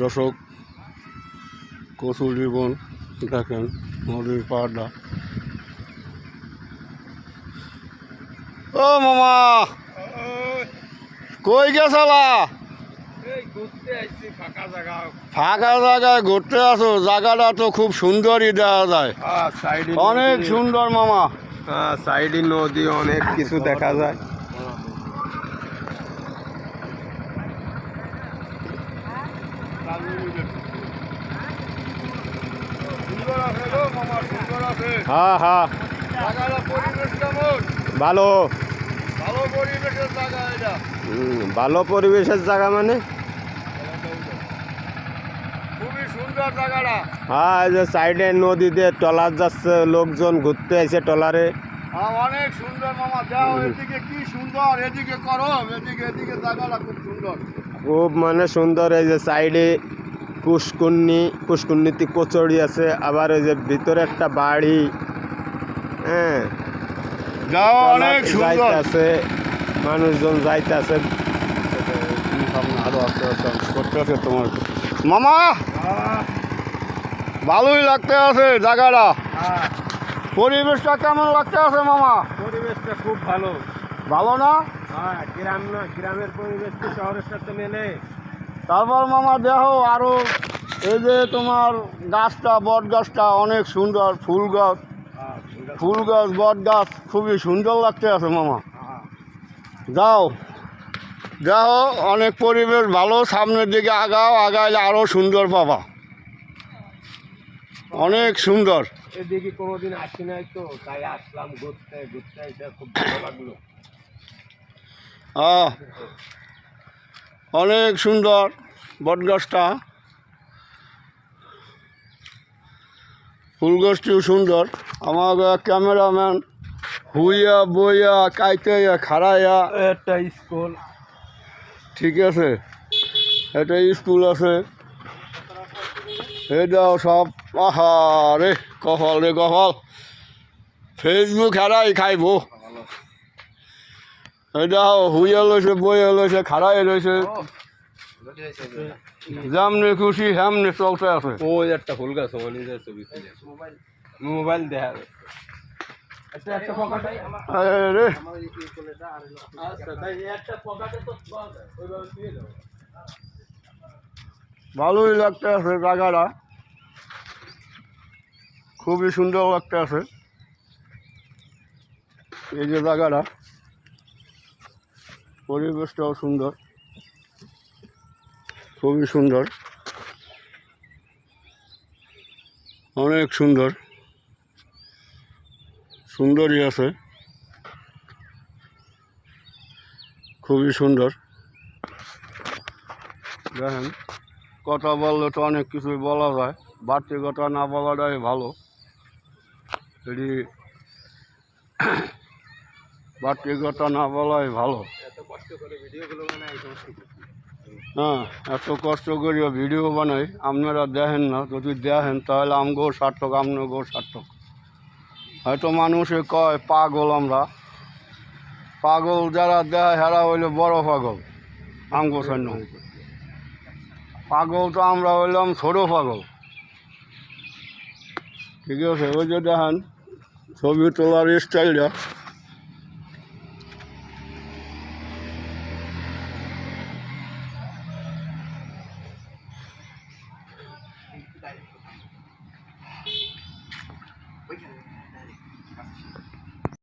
দর্শক কচুরি বন দেখেন নদীর পাড়টা। ও মামা কই গেছালা? ফাঁকা জায়গায় ঘুরতে আসো, জায়গাটা তো খুব সুন্দরই দেখা যায়, অনেক সুন্দর মামা। সাইডে নদী, অনেক কিছু দেখা যায়। হ্যাঁ হ্যাঁ ভালো ভালো পরিবেশের জায়গা মানে খুবই সুন্দর জায়গাটা। হ্যাঁ, এই যে সাইডে নদীতে ট্রলার যাচ্ছে, লোকজন ঘুরতে আসে ট্রলারে। অনেক সুন্দর মামা, যাও এদিকে কি সুন্দর, এদিকে করো, এদিকে এদিকে জায়গাটা খুব সুন্দর, খুব মানে সুন্দর। এই যে সাইডে পুষ্কুন্নিতে কচুরি আছে, আবার এই যে ভিতরে একটা বাড়ি। হ্যাঁ, যাও অনেক সুন্দর আছে, মানুষজন যাইতেছে। আরো আস্তে আস্তে করতে আছে তোমার মামা, ভালোই লাগতে আছে জায়গাটা। পরিবেশটা কেমন লাগতে আছে মামা? পরিবেশটা খুব ভালো। ভালো না? হ্যাঁ, গ্রামের পরিবেশ তো শহরের সাথে মেলে। তারপর মামা দেখো আরো এই যে তোমার গাছটা, বট গাছটা অনেক সুন্দর, ফুল গাছ বট গাছ খুবই সুন্দর লাগতে আছে মামা। যাও যাও, অনেক পরিবেশ ভালো, সামনের দিকে আগাও, আগাইলে আরো সুন্দর পাবা, অনেক সুন্দর। এদিকে কোনোদিন আসি নাই তো, তাই আসলাম ঘুরতে ঘুরতে, এটা খুব ভালো লাগলো। অনেক সুন্দর বট গাছটা, ফুল গাছটিও সুন্দর। আমার ক্যামেরাম্যান হুইয়া বইয়া কাইতে খাড়াইয়া একটা স্কুল, ঠিক আছে, একটা স্কুল আছে, এটাও সব। আহা রে কপাল রে কপাল, ফেসবুক হারাই খাইব। এটাও হুইয়া লইছে, বইয়া লইছে, খাড়াই রয়েছে, যেমনি খুশি হেমনি চলতে আছে। ওই একটা ফুল গাছ, মোবাইল দেখা রে ভালোই লাগতে আছে জায়গাটা, খুবই সুন্দর লাগতে আছে। এই যে জায়গাটা, পরিবেশটাও সুন্দর, খুবই সুন্দর, অনেক সুন্দর, সুন্দরই আছে, খুবই সুন্দর। দেখেন, কথা বললে তো অনেক কিছুই বলা যায়, বাড়তি কথা না বলাটাই ভালো। এটি বাড়তি কথা না বলাই ভালো। হ্যাঁ, এত কষ্ট করিয়া ভিডিও বানাই, আপনারা দেখেন না, যদি দেখেন তাহলে আমগো সার্থক, আপনাকেও সার্থক। হয়তো মানুষে কয় পাগল, আমরা পাগল, যারা দেয় হেরা হইলে বড় পাগল। আমগো সৈন্য পাগল তো আমরা হইলাম ছোট পাগল, ঠিক আছে। ওই যে দেখেন ছবি তোলার স্টাইলটা